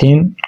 3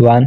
1،